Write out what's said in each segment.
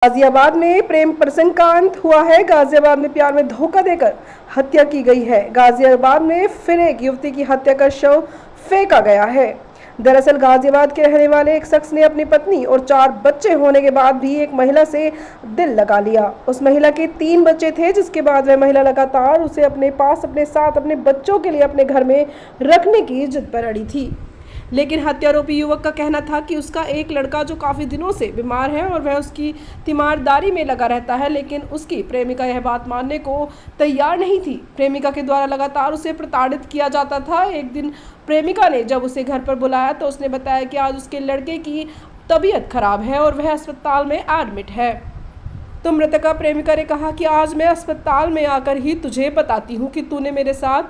गाजियाबाद में प्रेम प्रसंग का अंत हुआ है। गाजियाबाद में प्यार में धोखा देकर हत्या की गई है। गाजियाबाद में फिर एक युवती की हत्या का शव फेंका गया है। दरअसल गाजियाबाद के रहने वाले एक शख्स ने अपनी पत्नी और 4 बच्चे होने के बाद भी एक महिला से दिल लगा लिया। उस महिला के 3 बच्चे थे, जिसके बाद वह महिला लगातार उसे अपने पास अपने साथ अपने बच्चों के लिए अपने घर में रखने की जिद पर अड़ी थी। लेकिन हत्यारोपी युवक का कहना था कि उसका एक लड़का जो काफ़ी दिनों से बीमार है और वह उसकी तीमारदारी में लगा रहता है, लेकिन उसकी प्रेमिका यह बात मानने को तैयार नहीं थी। प्रेमिका के द्वारा लगातार उसे प्रताड़ित किया जाता था। एक दिन प्रेमिका ने जब उसे घर पर बुलाया तो उसने बताया कि आज उसके लड़के की तबीयत खराब है और वह अस्पताल में एडमिट है। तो मृतका प्रेमिका ने कहा कि आज मैं अस्पताल में आकर ही तुझे बताती हूँ कि तूने मेरे साथ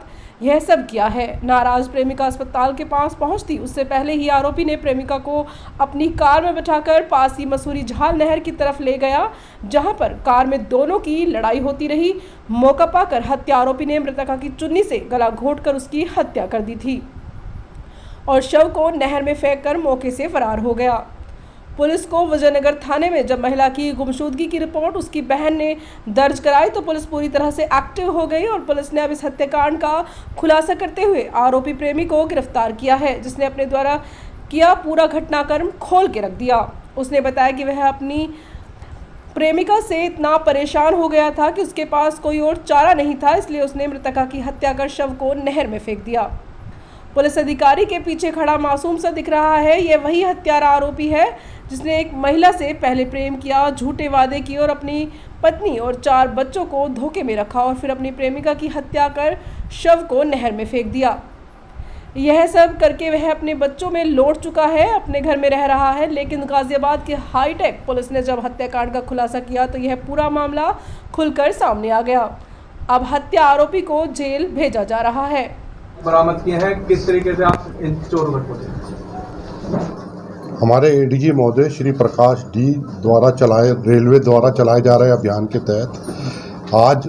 यह सब किया है। नाराज प्रेमिका अस्पताल के पास पहुंचती उससे पहले ही आरोपी ने प्रेमिका को अपनी कार में बिठाकर पास ही मसूरी झाल नहर की तरफ ले गया, जहां पर कार में दोनों की लड़ाई होती रही। मौका पाकर हत्या आरोपी ने मृतका की चुन्नी से गला घोंटकर उसकी हत्या कर दी थी और शव को नहर में फेंककर मौके से फरार हो गया। पुलिस को विजयनगर थाने में जब महिला की गुमशुदगी की रिपोर्ट उसकी बहन ने दर्ज कराई तो पुलिस पूरी तरह से एक्टिव हो गई और पुलिस ने अब इस हत्याकांड का खुलासा करते हुए आरोपी प्रेमी को गिरफ्तार किया है, जिसने अपने द्वारा किया पूरा घटनाक्रम खोल के रख दिया। उसने बताया कि वह अपनी प्रेमिका से इतना परेशान हो गया था कि उसके पास कोई और चारा नहीं था, इसलिए उसने मृतका की हत्या कर शव को नहर में फेंक दिया। पुलिस अधिकारी के पीछे खड़ा मासूम सा दिख रहा है। यह वही हत्यारा आरोपी है जिसने एक महिला से पहले प्रेम किया, झूठे वादे किए और अपनी पत्नी और 4 बच्चों को धोखे में रखा और फिर अपनी प्रेमिका की हत्या कर शव को नहर में फेंक दिया। यह सब करके वह अपने बच्चों में लौट चुका है, अपने घर में रह रहा है। लेकिन गाजियाबाद के हाईटेक पुलिस ने जब हत्याकांड का खुलासा किया तो यह पूरा मामला खुलकर सामने आ गया। अब हत्या आरोपी को जेल भेजा जा रहा है। बरामद किए हैं, किस तरीके से आप इन चोरों पर पहुंचे? हमारे एडीजी महोदय श्री प्रकाश डी रेलवे द्वारा चलाए जा रहे अभियान के तहत आज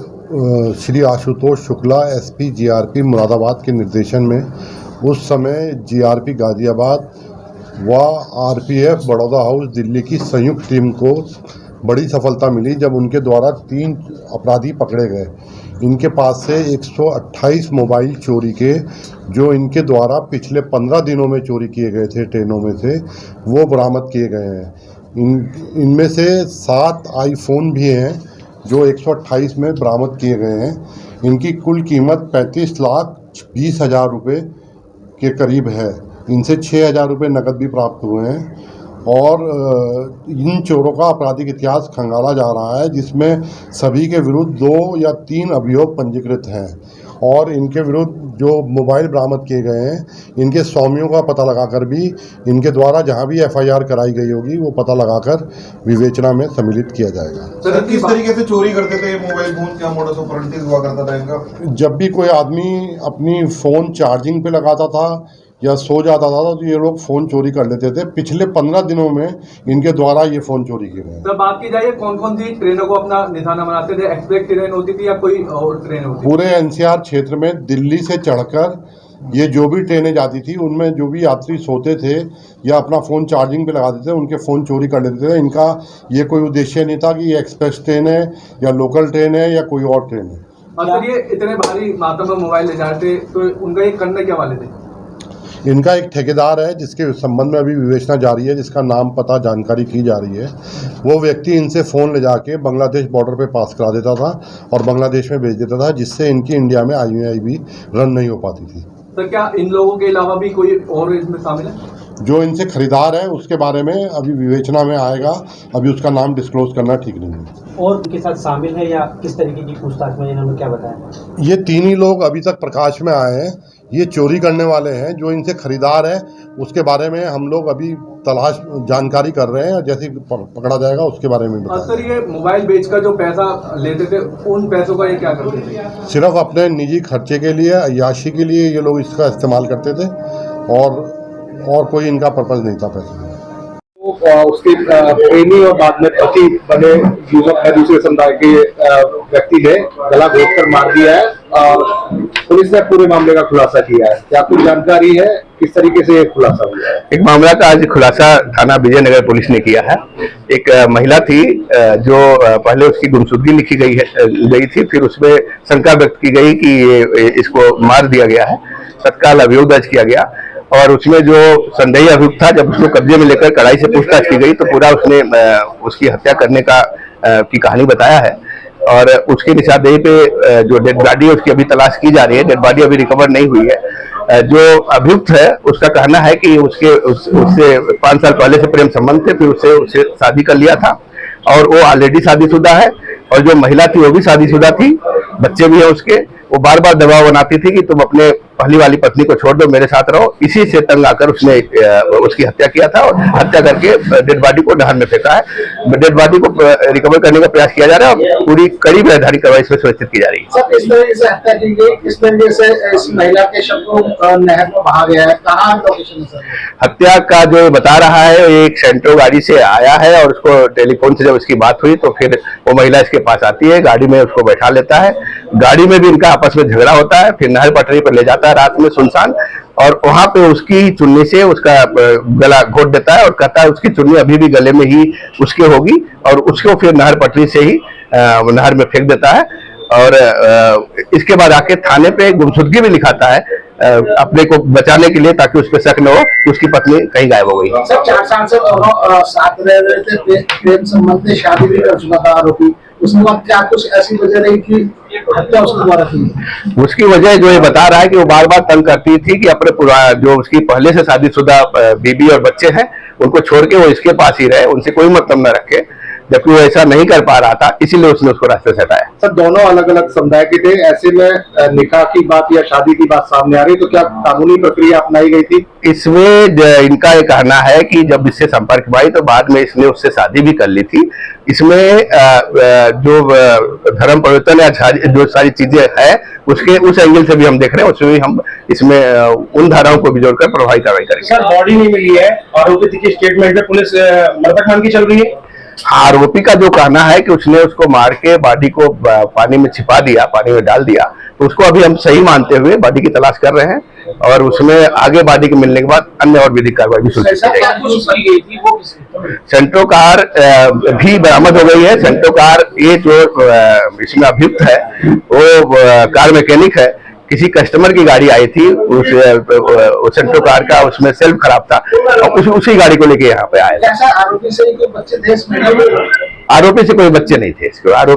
श्री आशुतोष शुक्ला एसपी जीआरपी मुरादाबाद के निर्देशन में उस समय जीआरपी गाजियाबाद व आरपीएफ बड़ौदा हाउस दिल्ली की संयुक्त टीम को बड़ी सफलता मिली जब उनके द्वारा 3 अपराधी पकड़े गए। इनके पास से 128 मोबाइल चोरी के, जो इनके द्वारा पिछले 15 दिनों में चोरी किए गए थे ट्रेनों में से, वो बरामद किए गए हैं। इनमें से 7 आईफोन भी हैं जो 128 में बरामद किए गए हैं। इनकी कुल कीमत 35,20,000 रुपये के करीब है। इनसे 6,000 रुपये नकद भी प्राप्त हुए हैं और इन चोरों का आपराधिक इतिहास खंगाला जा रहा है, जिसमें सभी के विरुद्ध 2 या 3 अभियोग पंजीकृत हैं और इनके विरुद्ध जो मोबाइल बरामद किए गए हैं, इनके स्वामियों का पता लगाकर भी इनके द्वारा जहां भी एफआईआर कराई गई होगी वो पता लगाकर विवेचना में सम्मिलित किया जाएगा। सर, किस तरीके से चोरी करते थे ये मोबाइल फोन? क्या मोडस ऑपरेंडी हुआ करता था इनका? जब भी कोई आदमी अपनी फ़ोन चार्जिंग पे लगाता था या सो जाता था तो ये लोग फ़ोन चोरी कर लेते थे। पिछले 15 दिनों में इनके द्वारा ये फ़ोन चोरी किए गए। तो बात की जाए कौन कौन सी ट्रेनों को अपना निशाना बनाते थे? एक्सप्रेस ट्रेन होती थी या कोई और ट्रेन होती थी? पूरे एनसीआर क्षेत्र में दिल्ली से चढ़कर ये जो भी ट्रेनें जाती थी उनमें जो भी यात्री सोते थे या अपना फ़ोन चार्जिंग पे लगाते थे, उनके फ़ोन चोरी कर लेते थे। इनका ये कोई उद्देश्य नहीं था कि ये एक्सप्रेस ट्रेन है या लोकल ट्रेन है या कोई और ट्रेन है। और सर, ये इतने भारी मात्रा में मोबाइल ले जाते तो उनका ये करने क्या वाले थे? इनका एक ठेकेदार है जिसके संबंध में अभी विवेचना जारी है, जिसका नाम पता जानकारी की जा रही है। वो व्यक्ति इनसे फ़ोन ले जाके बांग्लादेश बॉर्डर पे पास करा देता था और बांग्लादेश में भेज देता था, जिससे इनकी इंडिया में IMEI भी रन नहीं हो पाती थी। सर, क्या इन लोगों के अलावा भी कोई और इसमें शामिल है? जो इनसे खरीदार है उसके बारे में अभी विवेचना में आएगा, अभी उसका नाम डिस्क्लोज करना ठीक नहीं है। और उनके साथ शामिल है या किस तरीके की पूछताछ में इन्होंने क्या बताया? ये 3 ही लोग अभी तक प्रकाश में आए हैं। ये चोरी करने वाले हैं। जो इनसे खरीदार है उसके बारे में हम लोग अभी तलाश जानकारी कर रहे हैं, जैसे पकड़ा जाएगा उसके बारे में बताएंगे। सर, ये मोबाइल बेचकर जो पैसा लेते थे उन पैसों का ये क्या करते थे? सिर्फ अपने निजी खर्चे के लिए, अय्याशी के लिए ये लोग इसका इस्तेमाल करते थे और कोई इनका पर्पज नहीं था पैसे। उसके प्रेमी और बाद में पति बने युवक है दूसरे समुदाय के व्यक्ति ने गला घोंट कर मार दिया है और पुलिस ने पूरे मामले का खुलासा किया है। क्या कुछ जानकारी है किस तरीके से ये खुलासा हुआ है? एक मामला का आज खुलासा थाना विजयनगर पुलिस ने किया है। एक महिला थी जो पहले उसकी गुमशुदगी लिखी गई थी, फिर उसमें शंका व्यक्त की गई कि ये इसको मार दिया गया है। तत्काल अभियोग दर्ज किया गया और उसमें जो संदेही अभियुक्त था, जब उसको कब्जे में लेकर कड़ाई से पूछताछ की गई तो पूरा उसने उसकी हत्या करने की कहानी बताया है। और उसकी निशानदेही पे जो डेड बॉडी है उसकी अभी तलाश की जा रही है। डेड बॉडी अभी रिकवर नहीं हुई है। जो अभियुक्त है उसका कहना है कि उससे 5 साल पहले से प्रेम संबंध थे, फिर उससे शादी कर लिया था और वो ऑलरेडी शादीशुदा है। और जो महिला थी वो भी शादीशुदा थी, बच्चे भी हैं उसके। वो बार बार दबाव बनाती थी कि तुम अपने पहली वाली पत्नी को छोड़ दो, मेरे साथ रहो। इसी से तंग आकर उसने उसकी हत्या किया था और हत्या करके डेड बॉडी को नहर में फेंका है। डेड बॉडी को रिकवर करने का प्रयास किया जा रहा है और पूरी कड़ी वैधानिक कार्रवाई इसमें सुनिश्चित की जा रही है। सर, किस तरीके से हत्या की गई, किस तरीके से इस महिला के शव को नहर में बहा गया है, कहाँ लोकेशन है सर? हत्या का जो बता रहा है एक सेंट्रो गाड़ी से आया है और उसको टेलीफोन से जब इसकी बात हुई तो फिर वो महिला इसके पास आती है, गाड़ी में उसको बैठा लेता है। गाड़ी में भी इनका आपस में झगड़ा होता है, फिर नहर पटरी पर ले जाता है रात में सुनसान, और वहां पे उसकी चुन्नी से उसका गला घोट देता है और कहता है उसकी चुन्नी अभी भी गले में ही उसके होगी, और उसको फिर नहर पटरी से ही नहर में फेंक देता है। और इसके बाद आके थाने पे गुमशुदगी भी लिखाता है अपने को बचाने के लिए, ताकि उस पर शक न हो कि उसकी पत्नी कहीं गायब हो गई। सर, 4 साल से दोनों साथ रह रहे थे, प्रेम संबंध से शादी भी कर चुका था आरोपी। उसके बाद क्या कुछ ऐसी वजह रही कि हत्या उसके द्वारा की? उसकी वजह जो ये बता रहा है कि वो बार बार तंग करती थी कि अपने जो उसकी पहले से शादीशुदा बीबी और बच्चे हैं उनको छोड़ के वो इसके पास ही रहे, उनसे कोई मतलब न रखे, जबकि वो ऐसा नहीं कर पा रहा था, इसीलिए उसने उसको रास्ते से हटाया। सर, दोनों अलग अलग समुदाय के थे, ऐसे में निकाह की बात या शादी की बात सामने आ रही, तो क्या कानूनी प्रक्रिया अपनाई गई थी? इसमें इनका ये कहना है कि जब इससे संपर्क में आई तो बाद में इसने उससे शादी भी कर ली थी। इसमें जो धर्म परिवर्तन या जो सारी चीजें है उस एंगल से भी हम देख रहे हैं, उसमें भी हम इसमें उन धाराओं को भी जोड़कर प्रभावी कार्रवाई करेंगे। सर, बॉडी नहीं मिली है, आरोपी की स्टेटमेंट में पुलिस मरतक की चल रही है। आरोपी का जो कहना है कि उसने उसको मार के बॉडी को पानी में छिपा दिया, पानी में डाल दिया, तो उसको अभी हम सही मानते हुए बॉडी की तलाश कर रहे हैं और उसमें आगे बॉडी के मिलने के बाद अन्य और विधिक कार्रवाई भी सुनिश्चित की जाएगी। सेंट्रो कार भी बरामद हो गई है। सेंट्रो कार, ये जो इसमें अभियुक्त है वो कार मैकेनिक है। किसी कस्टमर की गाड़ी आई थी, उस सेंट्रो कार का उसमें सेल्फ खराब था और उसी गाड़ी को लेके यहाँ पे आया। आरोपी से कोई बच्चे थे इसमें? आरोपी से कोई बच्चे नहीं थे इसको।